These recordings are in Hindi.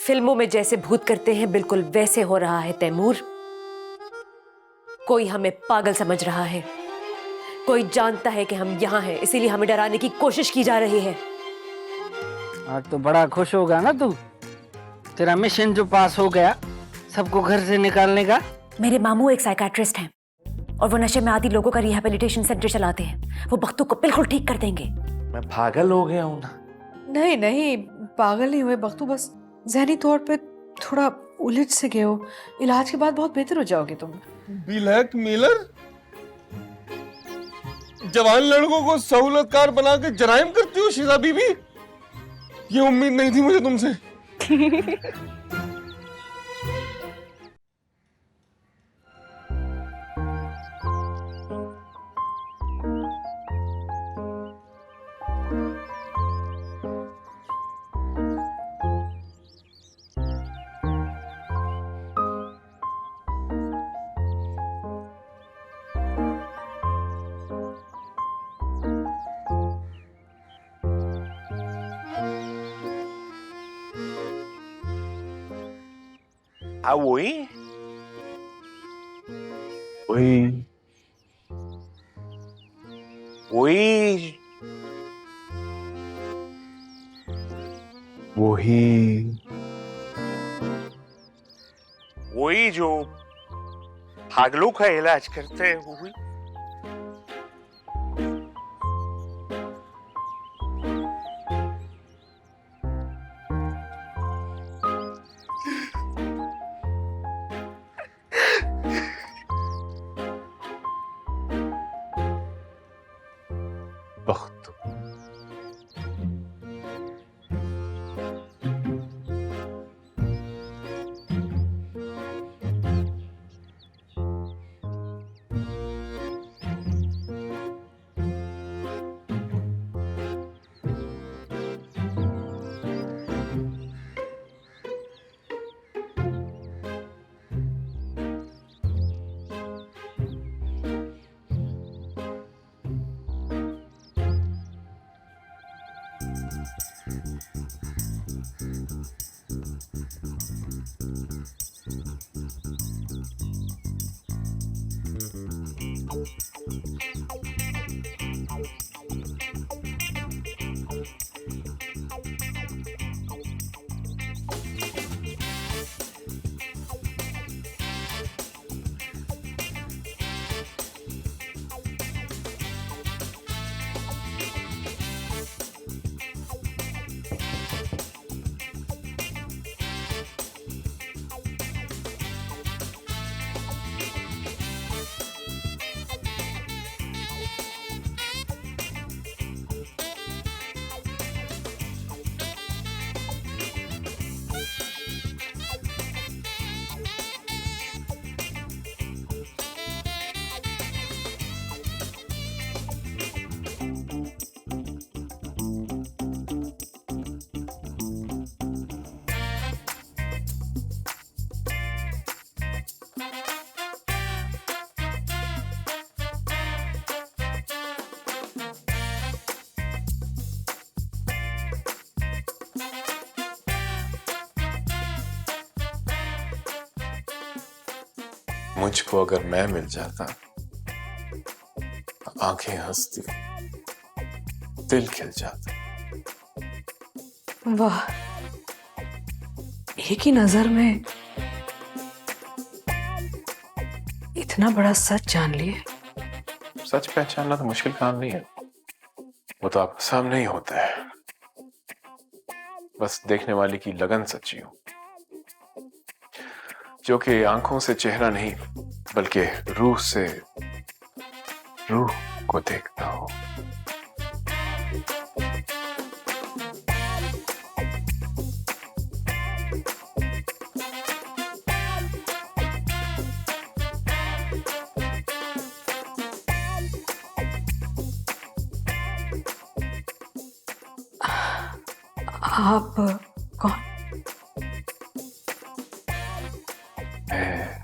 फिल्मों में जैसे भूत करते हैं बिल्कुल वैसे हो रहा है तैमूर। कोई हमें पागल समझ रहा है, कोई जानता है कि हम यहाँ हैं, इसीलिए हमें डराने की कोशिश की जा रही है। आज तो बड़ा खुश होगा ना तू, तेरा मिशन जो पास हो गया सबको घर से निकालने का। मेरे मामू एक साइकाट्रिस्ट हैं और वो नशे में आदि लोगों का रिहैबिलिटेशन सेंटर चलाते हैं। वो बख्तू को बिल्कुल ठीक कर देंगे। मैं पागल हो गया हूँ ना? नहीं नहीं, पागल नहीं हुए बख्तू, बस जहनी तौर पे थोड़ा उलझ से गए हो। इलाज के बाद बहुत बेहतर हो जाओगे तुम। ब्लैक मेलर, जवान लड़कों को सहूलतकार बना के जराइम करती हो शीजा बीबी। ये उम्मीद नहीं थी मुझे तुमसे। हाँ वही वही वही वही वही जो पागलों का इलाज करते हैं वही। वक्त मुझको अगर मैं मिल जाता, आंखें हंसती, दिल खिल जाता। वाह, एक ही नजर में इतना बड़ा सच जान लिए। सच पहचानना तो मुश्किल काम नहीं है, वो तो आपके सामने ही होता है। बस देखने वाले की लगन सच्ची हो, जो कि आंखों से चेहरा नहीं बल्कि रूह से रूह को देखता हो। आप कौन? मैं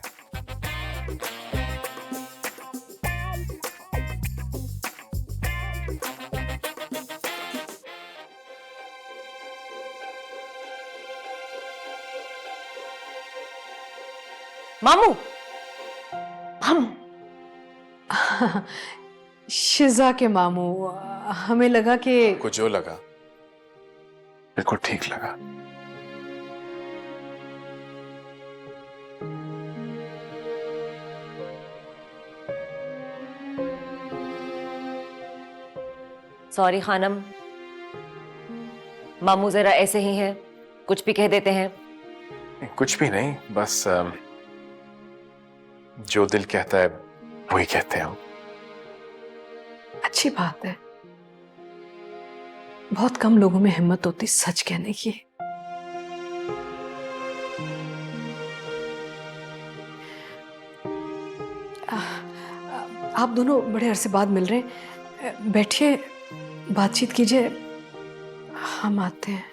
मामू, मामू, शिजा के मामू, हमें लगा कि को जो लगा बिल्कुल ठीक लगा। सॉरी खानम, मामू जरा ऐसे ही हैं, कुछ भी कह देते हैं। कुछ भी नहीं, बस जो दिल कहता है वही कहते हैं हम। अच्छी बात है, बहुत कम लोगों में हिम्मत होती सच कहने की। आप दोनों बड़े अरसे बाद मिल रहे हैं, बैठिए, बातचीत कीजिए, हम आते हैं।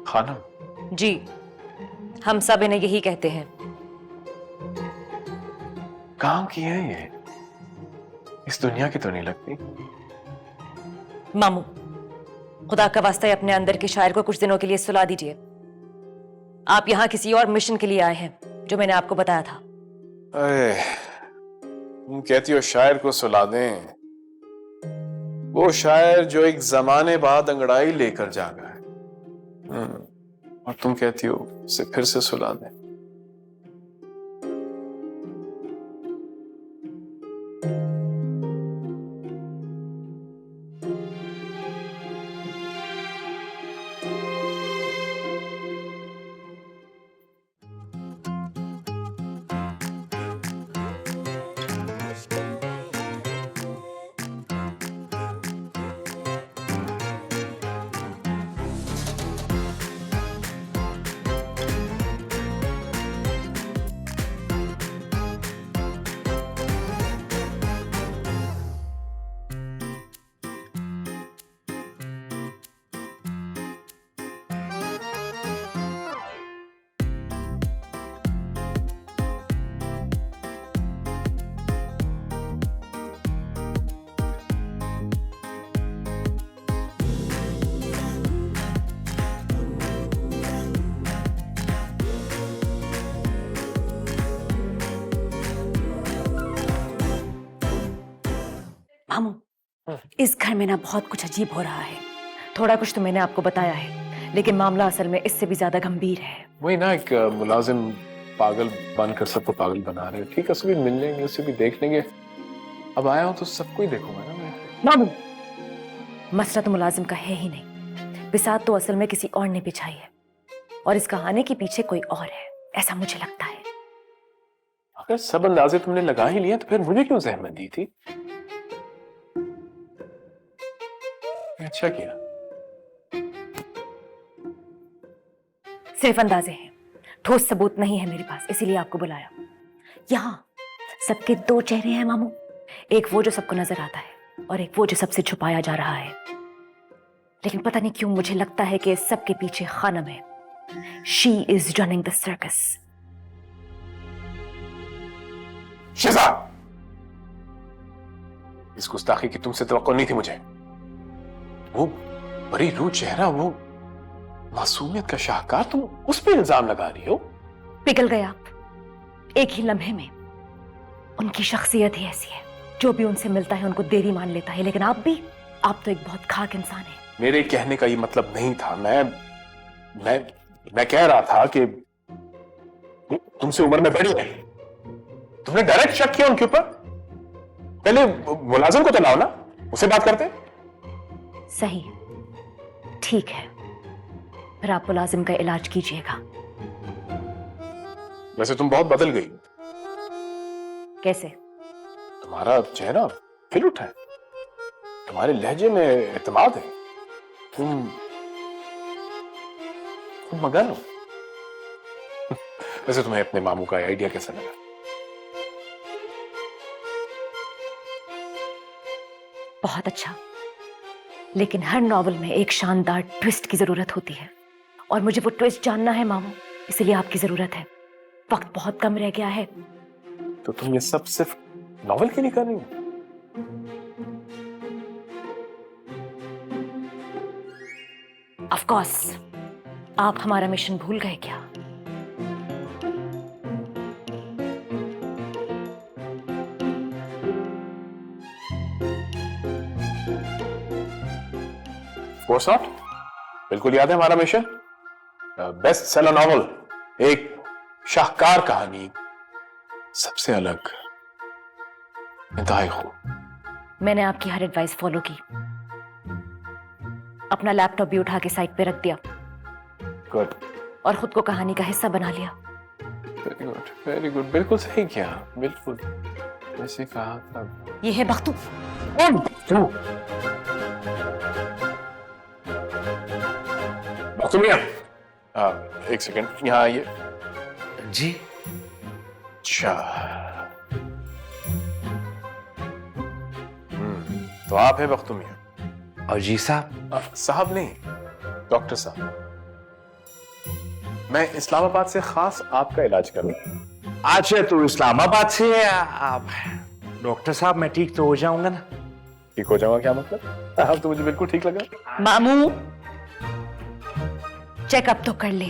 खानम, जी, हम सब इन्हें यही कहते हैं। काम की है ये, इस दुनिया की तो नहीं लगती। मामू, खुदा का वास्ता है, अपने अंदर के शायर को कुछ दिनों के लिए सुला दीजिए। आप यहाँ किसी और मिशन के लिए आए हैं, जो मैंने आपको बताया था। अरे, तुम कहती हो शायर को सुला दें, वो शायर जो एक जमाने बाद अंगड़ाई लेकर जागा है, और तुम कहती हो उसे फिर से सुला दें। मामू, इस घर में ना बहुत कुछ अजीब हो रहा है। थोड़ा कुछ तो मैंने आपको बताया है, लेकिन मामला असल में इससे भी ज्यादा गंभीर है। वही ना, एक मुलाजिम पागल बनकर सबको पागल बना रहे हैं। ठीक है, उसे भी मिल लेंगे, उसे भी देख लेंगे। अब आया हूं तो सबको ही देखूंगा ना मैं। मामू, मसला तो मुलाजिम का है ही नहीं, बिसात तो असल में किसी और ने बिछाई है, और इस कहानी के पीछे कोई और है, ऐसा मुझे लगता है। अगर सब अंदाजे तुमने लगा ही लिया तो फिर मुझे क्यों जहमत दी थी? अच्छा किया। सिर्फ अंदाजे हैं, ठोस सबूत नहीं है मेरे पास, इसीलिए आपको बुलाया। यहाँ सबके दो चेहरे हैं मामू, एक वो जो सबको नजर आता है और एक वो जो सबसे छुपाया जा रहा है। लेकिन पता नहीं क्यों मुझे लगता है कि इस सबके पीछे खानम है। She is running the circus. Shiza, इस गुस्ताखी की तुमसे तवक्को नहीं थी मुझे। वो बड़ी रूह चेहरा, वो मासूमियत का शाहकार, तुम उस पर इल्जाम लगा रही हो। पिघल गए आप एक ही लम्हे में। उनकी शख्सियत ही ऐसी है, जो भी उनसे मिलता है उनको देवी मान लेता है। लेकिन आप तो एक बहुत खाक इंसान है। मेरे कहने का ये मतलब नहीं था। मैं कह रहा था कि तुमसे उम्र में बड़ी है। तुमने डायरेक्ट शक किया उनके ऊपर। पहले मुलाजिम को तो लाओ ना, उससे बात करते। सही, ठीक है, फिर आप मुलाजिम का इलाज कीजिएगा। वैसे तुम बहुत बदल गई। कैसे? तुम्हारा चेहरा खिल उठा है, तुम्हारे लहजे में एतमाद है, तुम मगन हो। वैसे तुम्हें अपने मामू का आइडिया कैसा लगा? बहुत अच्छा, लेकिन हर नॉवल में एक शानदार ट्विस्ट की जरूरत होती है और मुझे वो ट्विस्ट जानना है मामू, इसलिए आपकी जरूरत है। वक्त बहुत कम रह गया है। तो तुम ये सब सिर्फ नॉवल के लिए कर रही हो? ऑफ कोर्स, आप हमारा मिशन भूल गए क्या? कोर्स नॉट, बिल्कुल याद है हमारा मिशन। बेस्ट सेलर नॉवल, एक शाहकार कहानी, सबसे अलग, इंतहाई खूब। मैंने आपकी हर एडवाइस फॉलो की, अपना लैपटॉप भी उठा के साइड पे रख दिया गुड, और खुद को कहानी का हिस्सा बना लिया। वेरी गुड, वेरी गुड, बिल्कुल सही किया, बिल्कुल जैसे कहा था। ये है बख्तू। तुम एक सेकंड यहाँ आइए। जी। अच्छा, तो आप हैं बख्तू मियां? और जी साहब? साहब नहीं, डॉक्टर साहब। मैं इस्लामाबाद से खास आपका इलाज कर रहा हूँ। अच्छा, तो इस्लामाबाद से है आप? डॉक्टर साहब मैं ठीक तो हो जाऊंगा ना? ठीक हो जाऊंगा क्या मतलब? आप तो मुझे बिल्कुल ठीक लगा। मामू, चेकअप तो कर ले।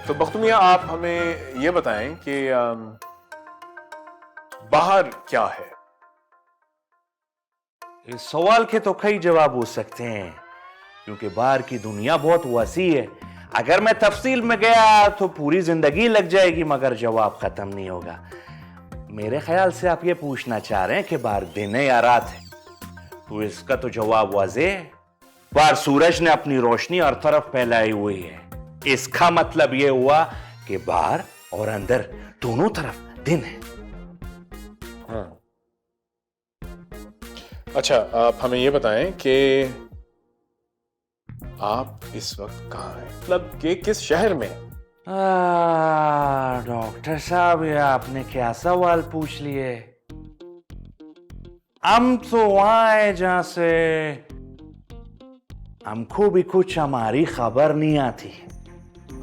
तो बख्तू मियां, आप हमें ये बताएं कि बाहर क्या है? इस सवाल के तो कई जवाब हो सकते हैं, क्योंकि बाहर की दुनिया बहुत वसी है। अगर मैं तफसील में गया तो पूरी जिंदगी लग जाएगी, मगर जवाब खत्म नहीं होगा। मेरे ख्याल से आप ये पूछना चाह रहे हैं कि बाहर दिन है या रात है, तो इसका तो जवाब वाज़ेह है। बाहर सूरज ने अपनी रोशनी हर तरफ फैलाई हुई है। इसका मतलब यह हुआ कि बाहर और अंदर दोनों तरफ दिन है। अच्छा, आप हमें ये बताएं कि आप इस वक्त कहाँ हैं? मतलब कि किस शहर में? डॉक्टर साहब, ये आपने क्या सवाल पूछ लिए। हम तो वहां है जहां से हमको भी कुछ हमारी खबर नहीं आती।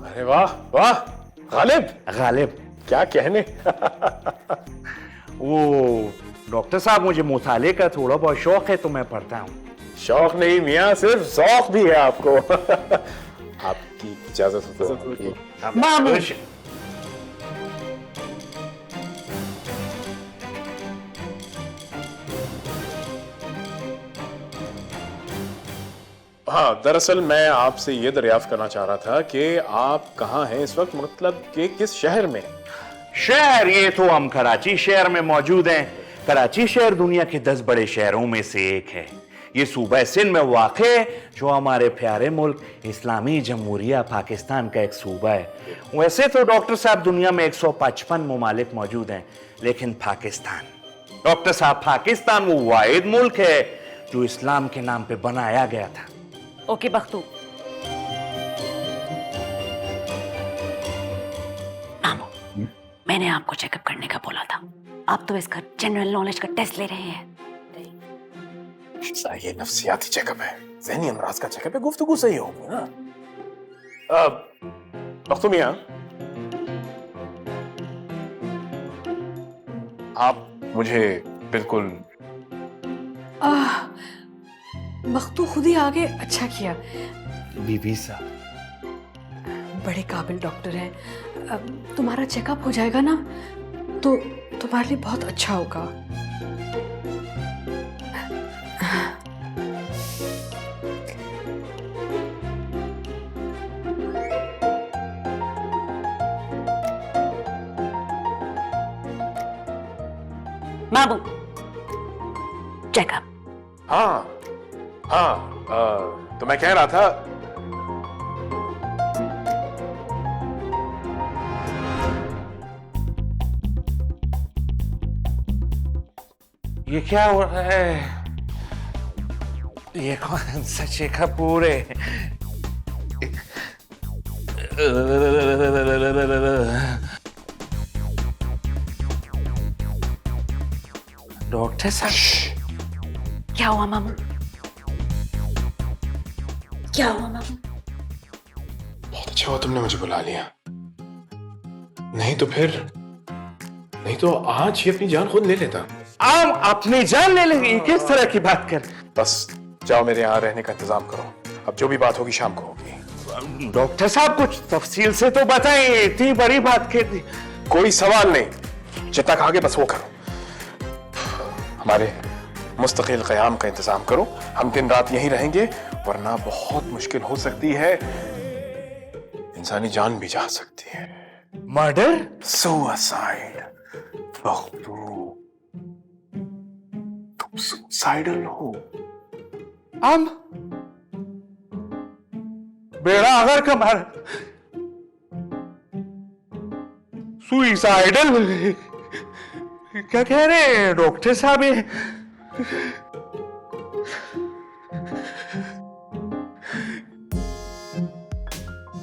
अरे वाह वाह, गालिब गालिब क्या कहने। वो डॉक्टर साहब, मुझे मुताले का थोड़ा बहुत शौक है तो मैं पढ़ता हूँ। शौक नहीं मियाँ, सिर्फ ज़ौक भी है आपको। आपकी इजाजत हो तो मामू। हाँ, दरअसल मैं आपसे ये दरियाफ्त करना चाह रहा था कि आप कहाँ हैं इस वक्त, मतलब कि किस शहर में? शहर, ये तो हम कराची शहर में मौजूद हैं। कराची शहर दुनिया के 10 बड़े शहरों में से एक है। ये सूबा सिंध में वाक़ है, जो हमारे प्यारे मुल्क इस्लामी जमहूरिया पाकिस्तान का एक सूबा है। वैसे तो डॉक्टर साहब दुनिया में 155 ममालिक मौजूद हैं, लेकिन पाकिस्तान, डॉक्टर साहब, पाकिस्तान वो वाहिद मुल्क है जो इस्लाम के नाम पे बनाया गया था। ओके बख्तू, मामू, मैंने आपको चेकअप करने का बोला था। आप तो इसका जनरल नॉलेज का टेस्ट ले रहे हैं। ये नफ्सियाती चेकअप है, ज़हनी अमराज का चेकअप है, गुफ्तगू सही होगी ना। बख्तू मियां, आप मुझे बिल्कुल बख्तू खुद ही आगे, अच्छा किया। बीबी साहब बड़े काबिल डॉक्टर हैं। तुम्हारा चेकअप हो जाएगा ना तो तुम्हारे लिए बहुत अच्छा होगा। बाबू, चेकअप। हाँ हाँ, तो मैं कह रहा था, ये क्या हो रहा है? ये कौन सा चेकअप हो रहे? डॉक्टर साहब। क्या हुआ मामू? क्या हुआ मामू? बहुत अच्छा हुआ तुमने मुझे बुला लिया, नहीं तो आज ही अपनी जान खुद ले लेता। आप अपनी जान ले लेंगे? किस तरह की बात कर? बस जाओ, मेरे यहाँ रहने का इंतजाम करो। अब जो भी बात होगी शाम को होगी। डॉक्टर साहब कुछ तफसील से तो बताएं, इतनी बड़ी बात कह दी। कोई सवाल नहीं, जितना कहोगे बस वो करो। हमारे मुस्तकिल क़याम का इंतजाम करो। हम दिन रात यहीं रहेंगे, वरना बहुत मुश्किल हो सकती है, इंसानी जान भी जा सकती है। मर्डर? सुसाइड। तुम सुसाइडल हो। हम बेड़ा अगर कमार सुइसाइडल क्या कह रहे हैं डॉक्टर साहब? ये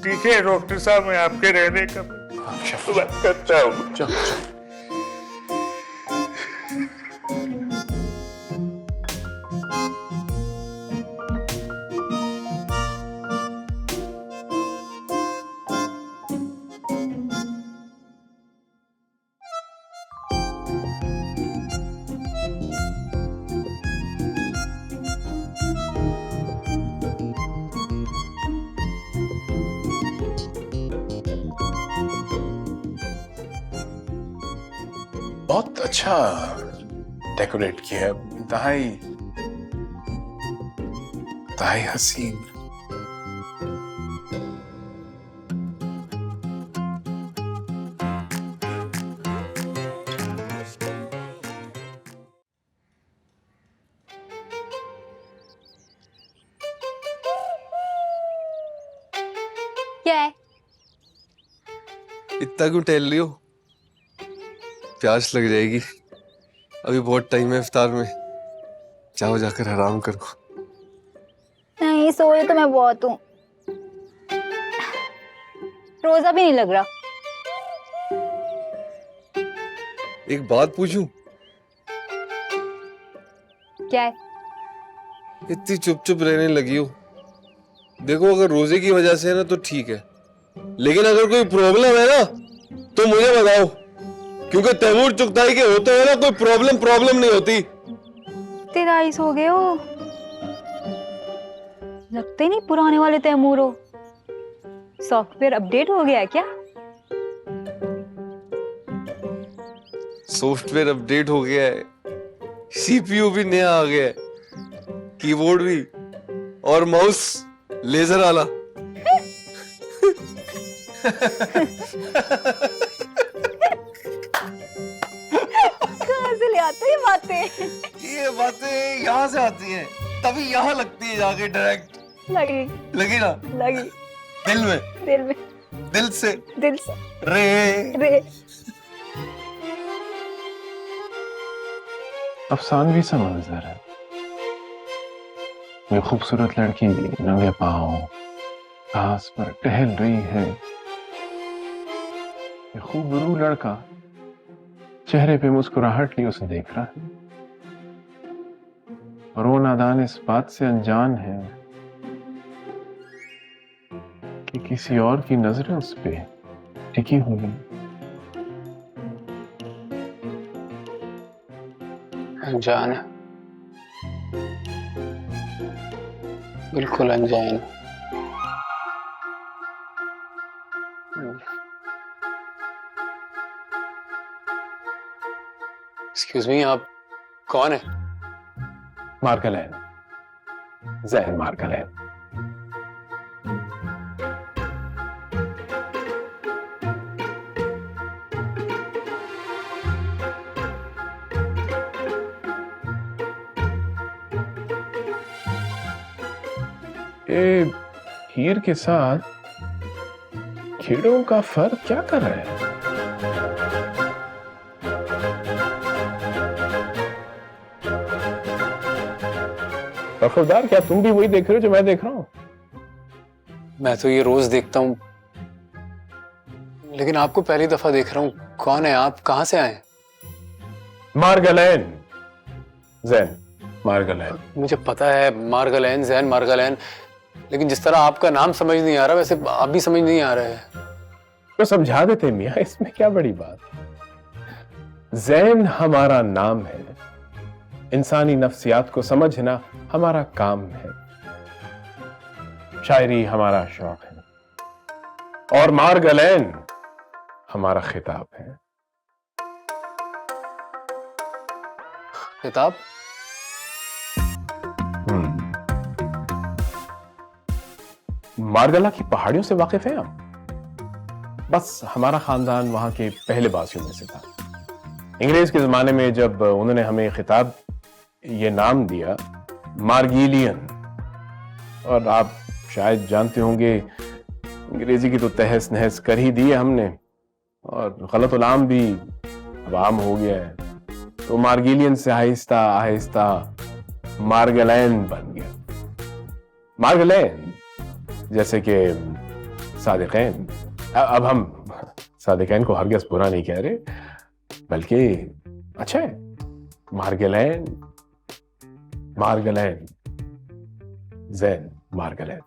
ठीक है डॉक्टर साहब, मैं आपके रहने का बात करता हूँ। चलो चलो। बहुत अच्छा डेकोरेट किया है, इंतहाई हसीन। क्या है? इतना क्यों टहल रही हो? प्यास लग जाएगी, अभी बहुत टाइम है इफ्तार में। जाओ जाकर आराम करो। नहीं, सोई तो मैं बहुत हूँ, रोजा भी नहीं लग रहा। एक बात पूछूं? क्या है? इतनी चुप चुप रहने लगी हो। देखो, अगर रोजे की वजह से है ना तो ठीक है, लेकिन अगर कोई प्रॉब्लम है ना तो मुझे बताओ, क्योंकि तैमूर चुगताई के होते हैं ना, कोई प्रॉब्लम नहीं होती। तेराइस हो गए हो, लगते नहीं पुराने वाले तैमूर हो। सॉफ्टवेयर अपडेट हो गया है क्या? सॉफ्टवेयर अपडेट हो गया है, सीपीयू भी नया आ गया है, कीबोर्ड भी, और माउस लेजर वाला। कहाँ से ले आते ये बातें? ये बातें यहाँ से आती हैं, तभी यहाँ लगती है जाके डायरेक्ट। लगी ना? लगी दिल में, दिल से रे। अफसानवी सा मंजर है। ये खूबसूरत लड़की नंगे पांव घास पर टहल रही है। ये खूबरू लड़का चेहरे पे मुस्कुराहट लिए उसे देख रहा है, और वो नादान इस बात से अनजान है कि किसी और की नजरें उस पे टिकी हुई हैं। अनजान है, बिल्कुल अनजान। एक्सक्यूज मी, आप कौन है? मार्कलैन, ज़हर मार्कलैन। ये हीर के साथ कीड़ों का फर्क क्या कर रहा है? खबरदार, क्या तुम भी वही देख रहे हो जो मैं देख रहा हूं? मैं तो ये रोज देखता हूँ, लेकिन आपको पहली दफा देख रहा हूँ। कौन है आप? कहां से आए? मार्गलैन, जैन मार्गलैन। मुझे पता है मार्गलैन, जैन मार्गलैन, लेकिन जिस तरह आपका नाम समझ नहीं आ रहा वैसे आप भी समझ नहीं आ रहे हैं। तो समझा देते मियाँ, इसमें क्या बड़ी बात। जैन हमारा नाम है, इंसानी नफ्सियात को समझना हमारा काम है, शायरी हमारा शौक है, और मार्गलैन हमारा खिताब है। किताब? मार्गला की पहाड़ियों से वाकिफ हैं आप? बस हमारा खानदान वहां के पहले बासियों में से था। अंग्रेज के जमाने में जब उन्होंने हमें खिताब ये नाम दिया मार्गिलियन, और आप शायद जानते होंगे अंग्रेजी की तो तहस नहस कर ही दी है हमने, और गलत उलाम भी अब आम हो गया है, तो मार्गिलियन से आहिस्ता आहिस्ता मार्गलैन बन गया। मार्गलैन जैसे कि सादिकैन। अब हम सादिकैन को हरगिज़ बुरा नहीं कह रहे, बल्कि अच्छा है। मार्गलैन, मार्गलैन, जैन मार्गलैन।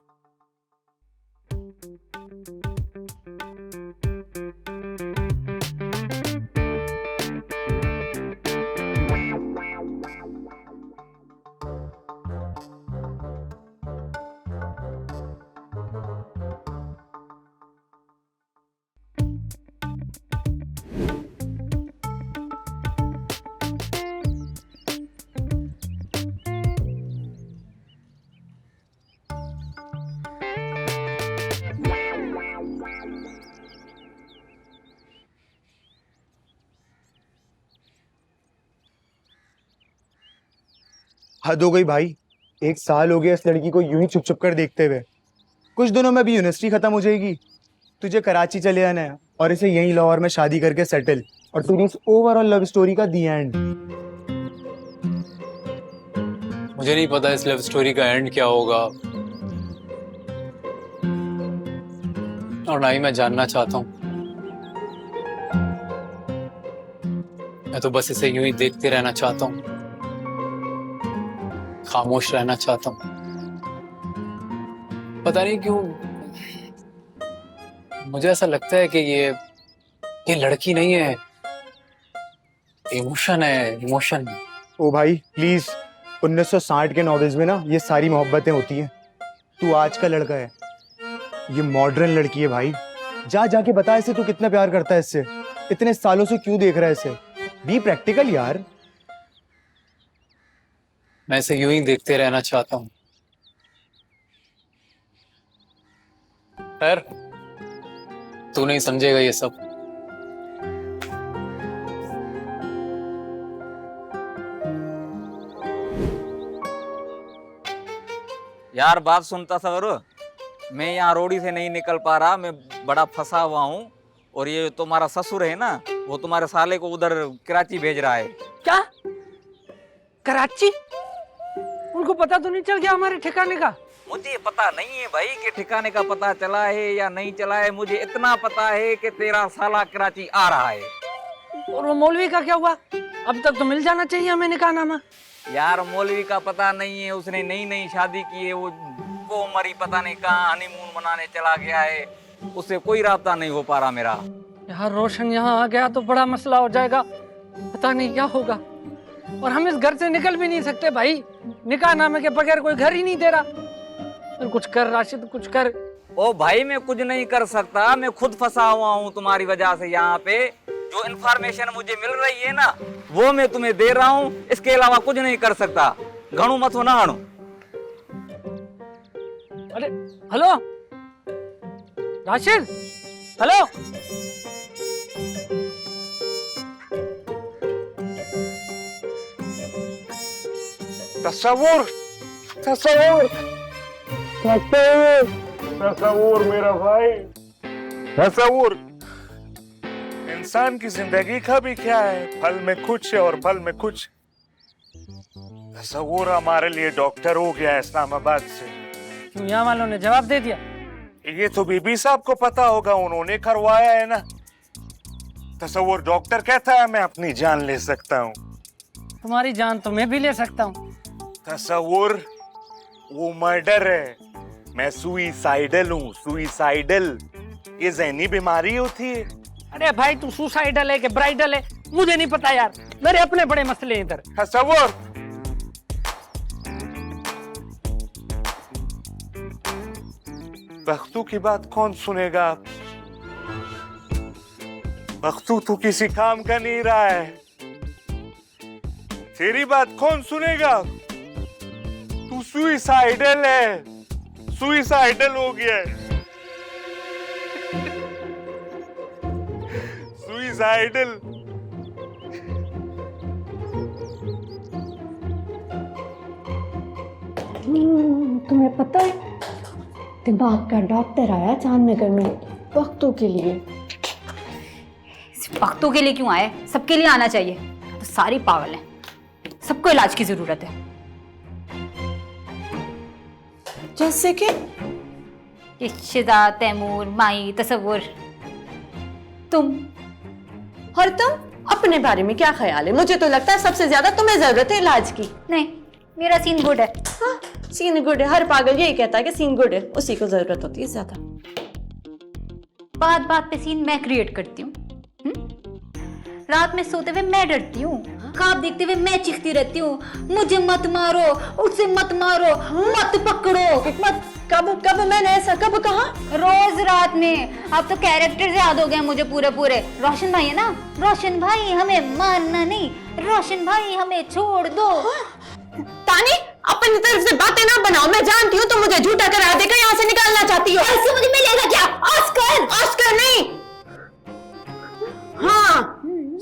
हद हो गई भाई, 1 साल हो गया इस लड़की को यूं ही छुप छुप कर देखते हुए। कुछ दिनों में भी यूनिवर्सिटी खत्म हो जाएगी, तुझे कराची चले आना है और इसे यहीं लाहौर में शादी करके सेटल, और तेरी इस ओवरऑल लव स्टोरी का दी एंड। मुझे नहीं पता इस लव स्टोरी का एंड क्या होगा, और ना ही मैं जानना चाहता हूँ। मैं तो बस इसे यूं ही देखते रहना चाहता हूँ, खामोश रहना चाहता हूँ। पता नहीं क्यों मुझे ऐसा लगता है कि ये लड़की नहीं है, इमोशन है, इमोशन। ओ भाई प्लीज, 1960 के नॉवेल्स में ना ये सारी मोहब्बतें होती हैं। तू आज का लड़का है, ये मॉडर्न लड़की है भाई। जाके बता इसे तू कितना प्यार करता है इससे, इतने सालों से क्यों देख रहा है इसे। बी प्रैक्टिकल यार। मैं इसे यूं ही देखते रहना चाहता हूँ। खैर, तू नहीं समझेगा ये सब। यार बात सुनता सवर, मैं यहाँ रोडी से नहीं निकल पा रहा, मैं बड़ा फंसा हुआ हूँ, और ये तुम्हारा ससुर है ना, वो तुम्हारे साले को उधर कराची भेज रहा है। क्या? कराची? उनको पता तो नहीं चल गया हमारे ठिकाने का? मुझे पता नहीं है भाई कि ठिकाने का पता चला है या नहीं चला है, मुझे इतना पता है कि तेरा साला कराची आ रहा है। और वो मौलवी का क्या हुआ? अब तक तो मिल जाना चाहिए हमें निकाहनामा। यार मौलवी का पता नहीं है, उसने नई शादी की है, वो मरी पता नहीं कहाँ हनीमून मनाने चला गया है, उससे कोई राब्ता नहीं हो पा रहा मेरा। यार रोशन यहाँ आ गया तो बड़ा मसला हो जाएगा, पता नहीं क्या होगा। और हम इस घर से निकल भी नहीं सकते भाई, निकाहनामे के बगैर कोई घर ही नहीं दे रहा। तो कुछ कर राशिद, कुछ कर। ओ भाई मैं कुछ नहीं कर सकता, मैं खुद फंसा हुआ हूँ तुम्हारी वजह से। यहाँ पे जो इन्फॉर्मेशन मुझे मिल रही है ना, वो मैं तुम्हें दे रहा हूँ, इसके अलावा कुछ नहीं कर सकता। घणू मत हो ना हणु। अरे हेलो राशिद, हेलो। तस्वुर, तस्वुर, तस्वुर मेरा भाई, तस्वुर। इंसान की जिंदगी का भी क्या है, फल में कुछ है और फल में कुछ। तस्वुर हमारे लिए डॉक्टर हो गया इस्लामाबाद से। क्यों यहाँ वालों ने जवाब दे दिया? ये तो बीबी साहब को पता होगा, उन्होंने करवाया है ना। तस्वुर डॉक्टर कहता है मैं अपनी जान ले सकता हूँ, तुम्हारी जान तो मैं भी ले सकता हूँ। तसव्वुर, वो मर्डर है, मैं सुइसाइडल हूँ, सुइसाइडल। ये ज़हनी बीमारी होती है। अरे भाई तू सुसाइडल है कि ब्राइडल है मुझे नहीं पता यार, मेरे अपने बड़े मसले हैं इधर। तसव्वुर, बख्तू की बात कौन सुनेगा? बख्तू तो किसी काम का नहीं रहा है, तेरी बात कौन सुनेगा? तू सुइसाइडल है, सुइसाइडल हो गया है, सुइसाइडल। तुम्हें पता है दिमाग का डॉक्टर आया चांदनगर में वक्तों के लिए। वक्तों के लिए क्यों आए? सबके लिए आना चाहिए। तो सारी पागल हैं, सबको इलाज की जरूरत है। जैसे कि ये शिजा, तैमूर, माई, तसव्वुर, तुम। और तुम अपने बारे में क्या ख्याल है? मुझे तो लगता है सबसे ज्यादा तुम्हें जरूरत है इलाज की। नहीं, मेरा सीन गुड है। हाँ, सीन गुड है। हर पागल यही कहता है कि सीन गुड है, उसी को जरूरत होती है ज्यादा। बात बात पे सीन मैं क्रिएट करती हूँ। रात में सोते हुए मैं डरती हूँ, ख्वाब देखते हुए मैं चीखती रहती हूँ, मुझे मत मारो, उससे मत मारो, मत पकड़ो, मत। कब मैंने ऐसा कब कहा? रोज रात में। अब तो कैरेक्टर्स याद हो गए मुझे पूरे पूरे। रोशन भाई है ना, रोशन भाई हमें मारना नहीं, रोशन भाई हमें छोड़ दो। तानी, अपनी तरफ से बातें ना बनाओ। मैं जानती हूँ तुम मुझे झूठा करा देकर यहाँ से निकालना चाहती हो। ऐसे मुझे मिलेगा क्या? ऑस्कर? ऑस्कर नहीं, हाँ,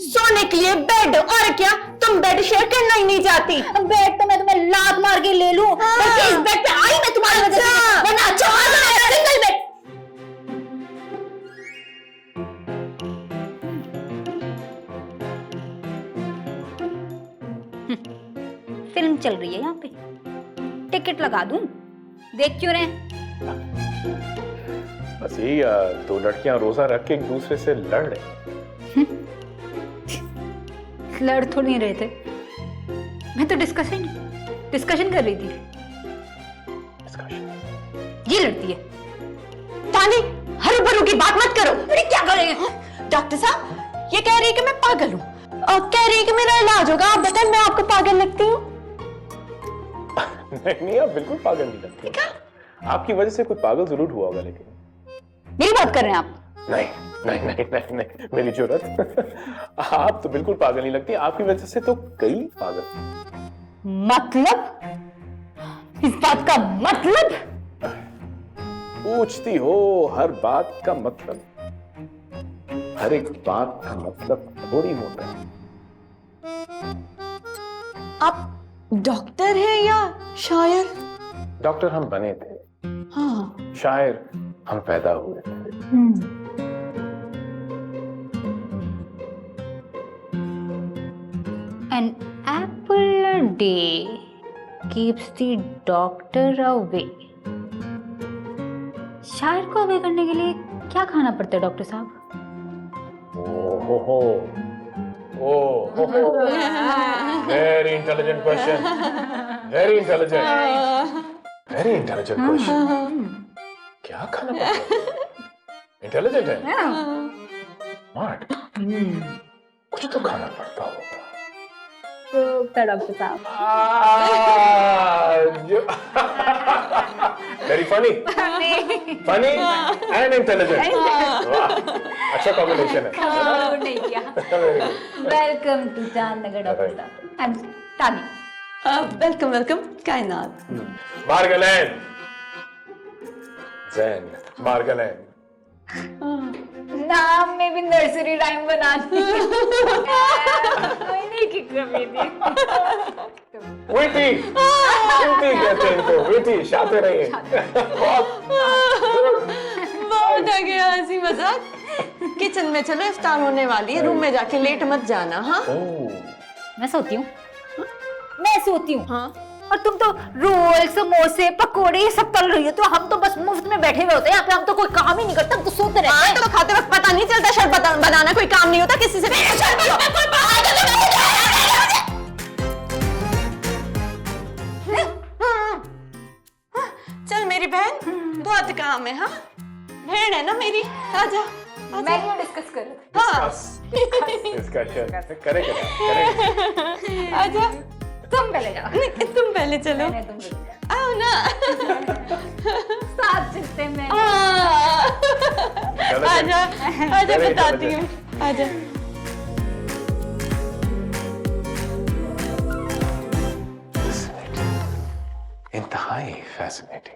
सोने के लिए बेड। और क्या, तुम बेड शेयर करना ही नहीं चाहती? बेड तो मैं तुम्हें लात मार के ले लूं। बल्कि इस बेड पे आई मैं तुम्हारी वजह से, वरना अच्छा सिंगल बेड। फिल्म चल रही है यहाँ पे, टिकट लगा दूं? देख क्यों रहे? बस यही दो लड़कियां रोजा रख के एक दूसरे से लड़ रही। लड़ थोड़ी नहीं रहे थे, मैं तो डिस्कशन कर रही थी। ये लड़ती है। तानी, हरू भरू की बात मत करो। अरे क्या कर रहे हैं? डॉक्टर साहब, ये कह रही है कि मैं पागल हूँ और कह रही है कि मेरा इलाज होगा। आप बताएं, मैं आपको पागल लगती हूँ? नहीं, आप बिल्कुल पागल नहीं लगती। आपकी वजह से कोई पागल जरूर हुआ होगा, लेकिन मेरी बात कर रहे हैं आप? नहीं नहीं नहीं नहीं, नहीं मेरी जरूरत। आप तो बिल्कुल पागल नहीं लगती, आपकी वजह से तो कई पागल। मतलब? इस बात का मतलब? पूछती हो हर बात का मतलब? हर एक बात का मतलब थोड़ी होता है। आप डॉक्टर हैं या शायर? डॉक्टर हम बने थे, हाँ। शायर हम पैदा हुए थे। An apple a day keeps the doctor away. शायर को अवे करने के लिए क्या खाना पड़ता है डॉक्टर साहब? Very intelligent question. Very intelligent. Very intelligent question. क्या खाना पड़ता है? Intelligent है? Smart. कुछ तो खाना पड़ता होगा। डॉक्टर साहब। Very funny. Funny and intelligent. वाह, अच्छा कॉम्बिनेशन है। नहीं किया। वेलकम टू चांदनगर डॉक्टर साहब। आई एम तानी। वेलकम कायनात। मार्गलैंड, जैन मार्गलैंड। नाम में भी नर्सरी राइम बना दी। नहीं की कमी थी। विटी कहते हैं इनको, विटी, शातिर रहिए। बहुत आ गया हंसी मजाक। किचन में चलो, इफ्तार होने वाली है, रूम में जाके लेट मत जाना। हाँ, मैं सोती हूँ। हाँ, और तुम तो रोल, समोसे, पकोड़े ये सब तल रही हो, तो हम तो बस मुफ्त में बैठे हुए होते हैं यहाँ पे। हम तो कोई काम ही नहीं करते, हम तो सोते रहते हैं। तो खाते वक्त पता नहीं चलता शरबत बनाना कोई काम नहीं होता किसी से। बहुत काम है। हाँ बहन है ना मेरी, आजा। मैं ये डिस्कस कर रही थी। हाँ डिस्कशन करेगा। आजा, तुम पहले जाओ। नहीं, तुम पहले चलो। आओ ना। साथ चलते हैं। मैं आजा आजा, बताती हूँ। आजा। इंतहाई फैसिनेटिंग।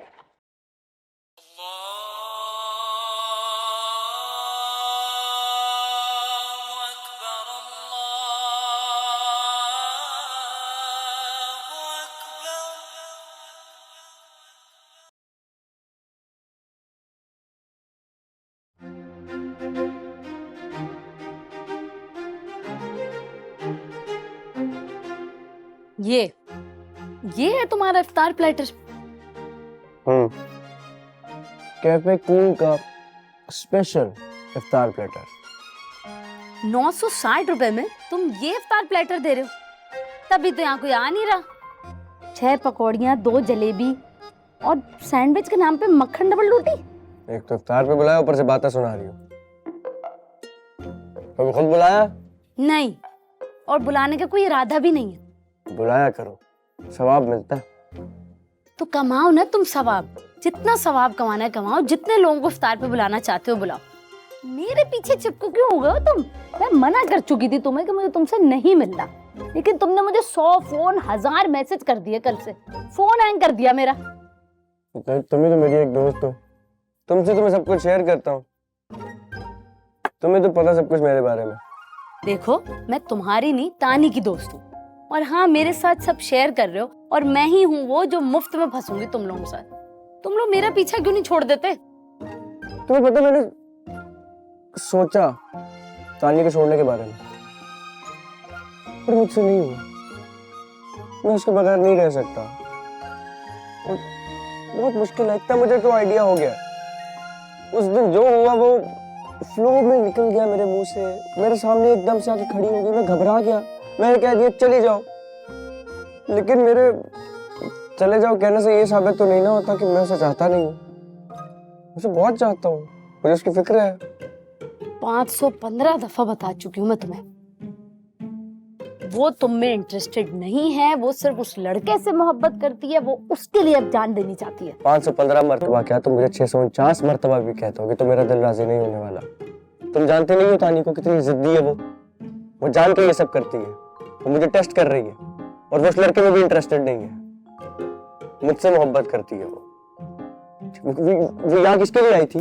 ये है तुम्हारा इफ्तार प्लेटर। कैफे कूल का स्पेशल इफ्तार प्लेटर। 960 रुपए में तुम ये इफ्तार प्लेटर दे रहे हो? तभी तो यहाँ कोई आ नहीं रहा। 6 पकौड़ियाँ, 2 जलेबी और सैंडविच के नाम पे मक्खन डबल रोटी। एक तो इफ्तार पे बुलाया, ऊपर से बातें सुना रही हो। कभी खुद बुलाया? नहीं, और बुलाने का कोई इरादा भी नहीं है। बुलाया करो, सवाब मिलता है। तो कमाओ ना तुम सवाब, जितना सवाब कमाना है कमाओ, जितने लोगों को इफ्तार पे बुलाना चाहते हो बुलाओ। मेरे पीछे चिपको क्यों हो गए हो तुम? मैं मना कर चुकी थी तुम्हें कि मुझे तुमसे नहीं मिलना, लेकिन तुमने मुझे 100 फोन 1000 मैसेज कर दिए। कल से फोन हैंग कर दिया मेरा। तुम ही तो मेरी एक दोस्त हो, तुमसे तो मैं सब कुछ शेयर करता हूँ। तुम्हें तो पता सब कुछ मेरे बारे में। देखो, मैं तुम्हारी नहीं तानी की दोस्त हूँ, और हाँ मेरे साथ सब शेयर कर रहे हो, और मैं ही हूँ वो जो मुफ्त में फंसूंगी तुम लोगों के साथ। तुम लोग मेरा पीछा क्यों नहीं छोड़ देते? तुम्हें पता, मैंने सोचा तानी को छोड़ने के बारे में, पर मुझसे नहीं हुआ। मैं उसके बगैर नहीं रह सकता। और बहुत मुश्किल लगता है मुझे, तो आइडिया हो गया। उस दिन जो हुआ वो फ्लो में निकल गया मेरे मुंह से, मेरे सामने एकदम से आके खड़ी हो गई। मैं घबरा गया, मैंने कह दिया चले जाओ। लेकिन मेरे चले जाओ कहने से ये साबित तो नहीं ना होता कि मैं उसे चाहता नहीं हूँ। उसे बहुत चाहता हूँ, मुझे उसकी फिक्र है। 515 दफा बता चुकी हूँ मैं तुम्हें, वो तुम में इंटरेस्टेड नहीं है। वो सिर्फ उस लड़के से मोहब्बत करती है, वो उसके लिए अब जान देनी चाहती है। 515 मर्तबा क्या, तुम मुझे 649 मर्तबा भी कहते हो कि तो मेरा दिल राजी नहीं होने वाला। तुम जानते नहीं हो तानी को कितनी जिद्दी है वो जान के ये सब करती है। वो मुझे टेस्ट कर रही है, और वो उस लड़के में भी इंटरेस्टेड नहीं है। मुझसे मोहब्बत करती है वो यहाँ किसके लिए आई थी?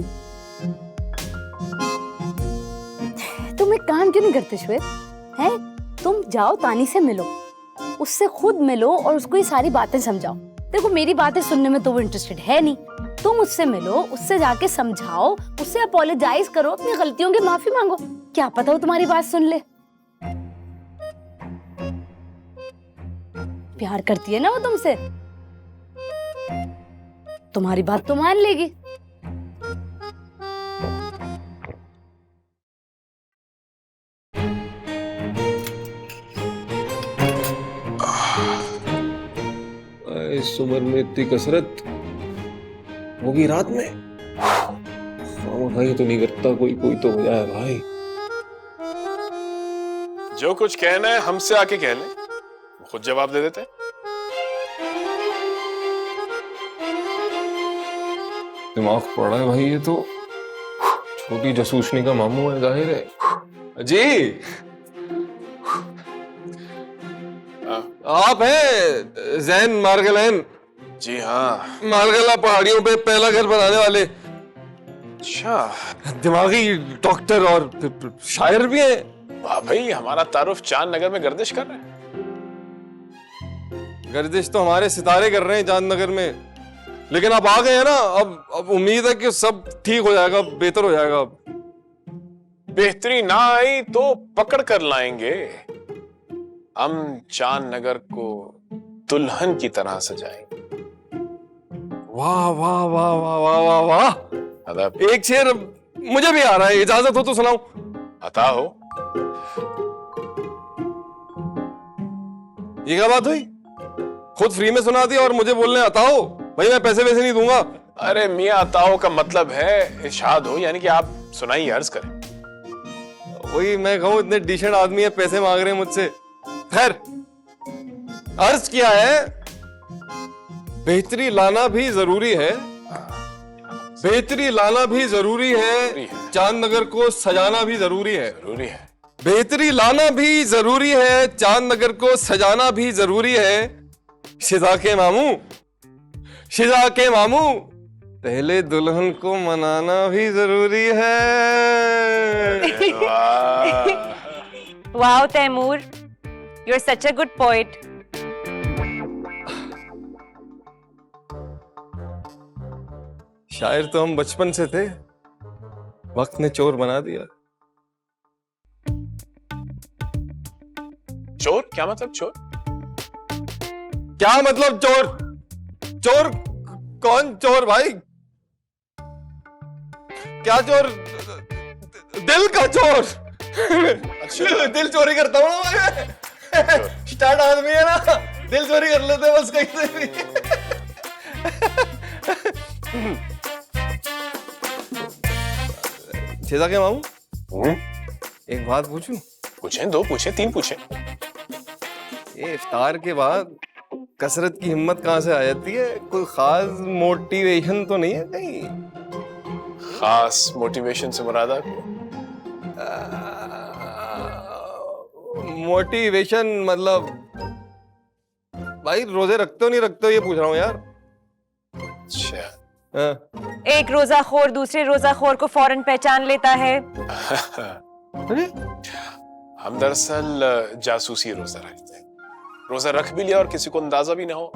तुम एक काम क्यों नहीं करते श्वेत? हैं? तुम जाओ तानी से मिलो, उससे खुद मिलो और उसको ये सारी बातें समझाओ। देखो, मेरी बातें सुनने में तो वो इंटरेस्टेड है नहीं। तुम उससे मिलो, उससे जाके समझाओ, उससे अपोलोजाइज करो, अपनी गलतियों की माफी मांगो। क्या पता वो तुम्हारी बात सुन ले। प्यार करती है ना वो तुमसे, तुम्हारी बात तो मान लेगी। इस उम्र में इतनी कसरत होगी रात में? भाई तो नहीं करता, कोई तो हो जाए भाई। जो कुछ कहना है हमसे आके कह ले, खुद जवाब दे देते हैं। दिमाग पड़ा है भाई, ये तो छोटी जसूसनी का मामू है, जाहिर है। जी आप हैं जैन मार्गलैन? जी हाँ, मार्गला पहाड़ियों पे पहला घर बनाने वाले। अच्छा, दिमागी डॉक्टर और शायर भी हैं। वाह भाई, हमारा तारुफ चांद नगर में गर्दिश कर रहे हैं। गर्दिश तो हमारे सितारे कर रहे हैं चांद नगर में, लेकिन आप आ गए हैं ना, अब उम्मीद है कि सब ठीक हो जाएगा, बेहतर हो जाएगा। बेहतरी ना आई तो पकड़ कर लाएंगे। हम चांद नगर को दुल्हन की तरह सजाएंगे। वाह वाह वाह वाह वाह वाह वाह। अदब। एक शेर मुझे भी आ रहा है, इजाजत हो तो सुनाऊं? अता हो। ये क्या बात हुई? खुद फ्री में सुना दिया और मुझे बोलने आता हो? भाई मैं पैसे वैसे नहीं दूंगा, अरे मियाँ अताओ का मतलब है इरशाद हो, यानी कि आप सुनाइए, अर्ज करें। वही मैं कहूँ, इतने डिसेंट आदमी है, पैसे मांग रहे हैं मुझसे। खैर, अर्ज किया है, बेहतरी लाना भी जरूरी है, बेहतरी लाना भी जरूरी है, चांदनगर को सजाना भी जरूरी है। जरूरी है। बेहतरी लाना भी जरूरी है, चांदनगर को सजाना भी जरूरी है। शिजा के मामू, शिजा के मामू, पहले दुल्हन को मनाना भी जरूरी है। वाह Taimur, you are such a good poet. शायर तो हम बचपन से थे, वक्त ने चोर बना दिया। चोर? क्या मतलब चोर? क्या मतलब चोर? चोर? कौन चोर भाई? क्या चोर? दिल का चोर। अच्छा। दिल चोरी करता हूँ मैं। स्टार्ट आदमी है ना, दिल चोरी कर लेते बस कहीं से भी। छेदा के मामू, एक बात पूछूं? पूछें, दो पूछें, तीन पूछें। ये इफ्तार के बाद कसरत की हिम्मत कहाँ से आ जाती है? कोई खास मोटिवेशन तो नहीं है कहीं? खास मोटिवेशन से मुराद आपको? मोटिवेशन मतलब भाई रोजे रखते हो नहीं रखते हो, ये पूछ रहा हूँ यार। अच्छा। एक रोजाखोर दूसरे रोजाखोर को फौरन पहचान लेता है। हम दरअसल जासूसी रोजा रखते हैं। रोजा रख भी लिया और किसी को अंदाजा भी ना हो।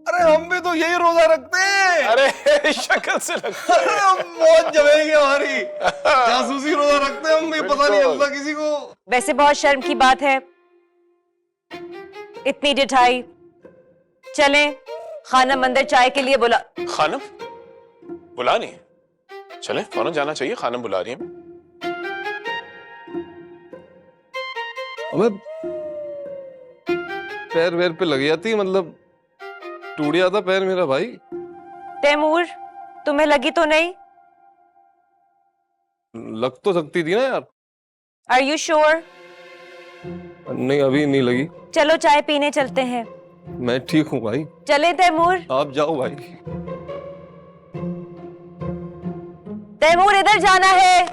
अरे हम भी तो यही रोजा रखते हैं। अरे शक्ल से लगता है। मौत जमेगी हमारी। जासूसी रोजा रखते हैं हम भी, पता नहीं चलता किसी को। वैसे बहुत शर्म की बात है, इतनी डिठाई। चलें, खानम अंदर चाय के लिए बुला। खानम बुला नहीं? चलें, फौरन जाना चाहिए, खानम बुला रही है। अबे पैर वैर पे लग जाती, मतलब टूट जाता पैर मेरा भाई। तैमूर, तुम्हें लगी तो नहीं? लग तो सकती थी ना यार। Are you sure? नहीं, अभी नहीं लगी। चलो चाय पीने चलते हैं। मैं ठीक हूँ भाई। चले तैमूर? आप जाओ भाई। तैमूर, इधर जाना है।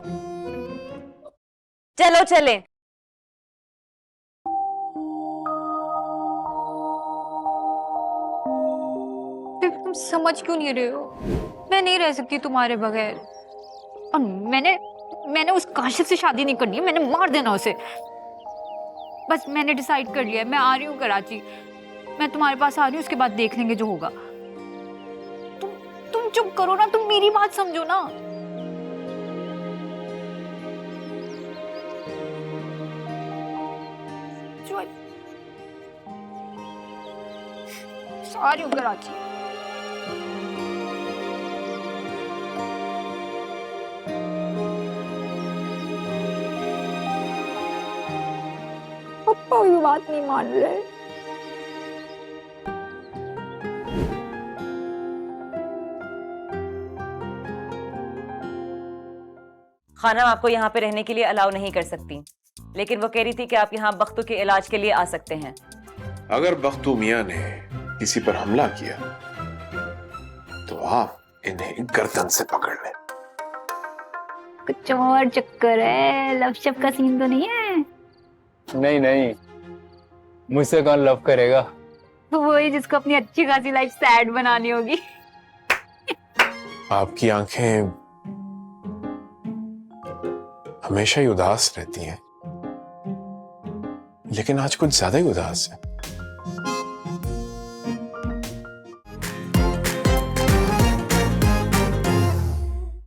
चलो चले। तुम समझ क्यों नहीं रहे हो? मैं नहीं रह सकती तुम्हारे बगैर। और मैंने उस काशिफ से शादी नहीं करनी है, मैंने मार देना उसे। बस मैंने डिसाइड कर लिया है, मैं आ रही हूँ कराची। मैं तुम्हारे पास आ रही हूँ, उसके बाद देख लेंगे जो होगा। तुम चुप करो ना, तुम मेरी बात समझो ना। आ रही हूँ कराची। पापा ये बात नहीं मान रहे। खानम आपको यहाँ पे रहने के लिए अलाउ नहीं कर सकती, लेकिन वो कह रही थी कि आप यहाँ बख्तू के इलाज के लिए आ सकते हैं। अगर बख्तू मियां ने किसी पर हमला किया तो आप इन्हें गर्दन से पकड़ लें। कुछ और चक्कर है, लव शव का सीन तो नहीं है? नहीं नहीं, मुझसे कौन लव करेगा? वही जिसको अपनी अच्छी खासी लाइफ सैड बनानी होगी। आपकी आंखें हमेशा ही उदास रहती हैं, लेकिन आज कुछ ज्यादा ही उदास है।